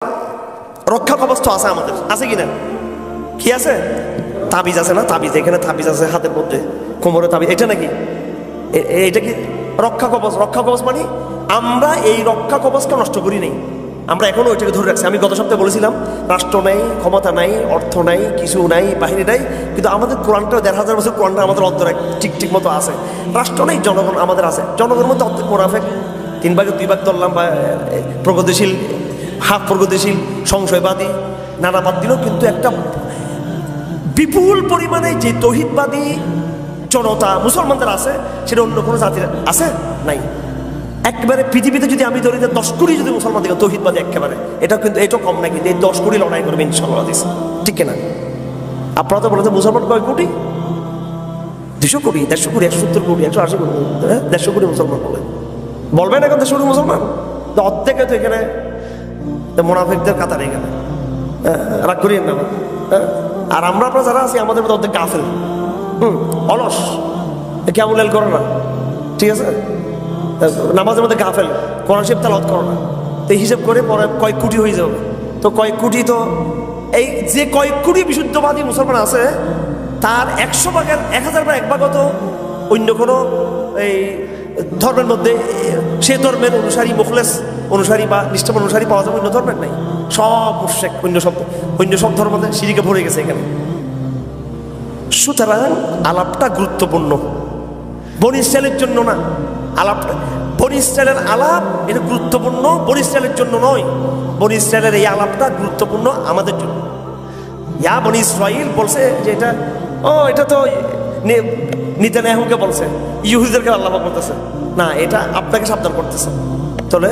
রক্ষা কবচ তো আছে আমাদের, আছে কিনা? কি আছে? তাবিজ আছে না? তাবিজ, এখানে তাবিজ আছে হাতের মধ্যে, কোমরে তাবিজ, এটা নাকি? এটা কি রক্ষা কবচ? রক্ষা কবচ মানে আমরা এই রক্ষা কবচকে নষ্ট করি নাই, আমরা এখনো ওইটাকে ধরে রাখছি। আমি গত সপ্তাহে বলেছিলাম রাষ্ট্র নাই, ক্ষমতা নাই, অর্থ নাই, কিছু নাই, বাহিনী নাই, কিন্তু আমাদের কোরআনটা ১৫০০ বছর কোরআনটা আমাদের অন্তরে ঠিক মতো আছে। রাষ্ট্র নেই, জনগণ আমাদের আছে। জনগণের মধ্যে অর্ধেক মোনাফেক, ৩ ভাগে 2 ভাগ ধরলাম, বা প্রগতিশীল, হাফ প্রগতিশীল, সংশয়বাদী, নানা বাদ দিল, কিন্তু একটা বিপুল পরিমাণে যে তৌহিদবাদী জনতা মুসলমানদের আছে, সেটা অন্য কোনো জাতির আছে নাই। একবারে পৃথিবীতে যদি আমি ধরি 10 কোটি যদি মুসলমান দিকে তৌহিদবাদী একেবারে, এটা কিন্তু এটা কম না, কিন্তু এই 10 কোটি লড়াই করবে ইনশাআল্লাহ, ঠিক কিনা? আপনারা তো বলেছেন মুসলমান কয় কোটি? 200 কোটি, 150 কোটি, 170 কোটি, 180 কোটি, 150 কোটি মুসলমান বলবেন এখন 150 কোটি মুসলমান, তো অর্ধেকে তো এখানে মোনাফিকদের কাতারে এখানে, রাগ করিয়েন না। আর আমরা আপনারা যারা আছি আমাদের মধ্যে অর্ধেক গাফেল, অলস, কেমন এল করো না, ঠিক আছে? নামাজের মধ্যে গাফেল, কোরআন শরীফ তেলাওয়াত করো না, তো হিসেব করে পরে কয়েক কোটি হয়ে যাবে। তো কয়েক কোটি, তো এই যে কয়েক কোটি বিশুদ্ধবাদী মুসলমান আছে, তার 100 ভাগের 1000 বা 1 ভাগ তো অন্য কোনো এই ধর্মের মধ্যে, সে ধর্মের অনুসারী, মুখলেস অনুসারী বা নিষ্ঠাবান অনুসারী পাওয়া যাবে, অন্য ধর্মের নাই। সব মুশরিক, অন্য সব ধর্মতে শিরকে ভরে গেছে এখানে। সুতরাং আলাপটা গুরুত্বপূর্ণ, বনি ইসরাইলের জন্য না আলাপটা। বনি ইসরাইলের আলাপ এটা গুরুত্বপূর্ণ, বনি ইসরাইলের জন্য নয়। বনি ইসরাইলের এই আলাপটা গুরুত্বপূর্ণ আমাদের জন্য। ইয়া বনি ইসরাইল বলছে যে এটা, এটা তো নেতানিয়াহুকে বলছে, ইহুদিদেরকে আল্লাহ বলতেছে না, এটা আপনাকে সাবধান করতেছে। তাহলে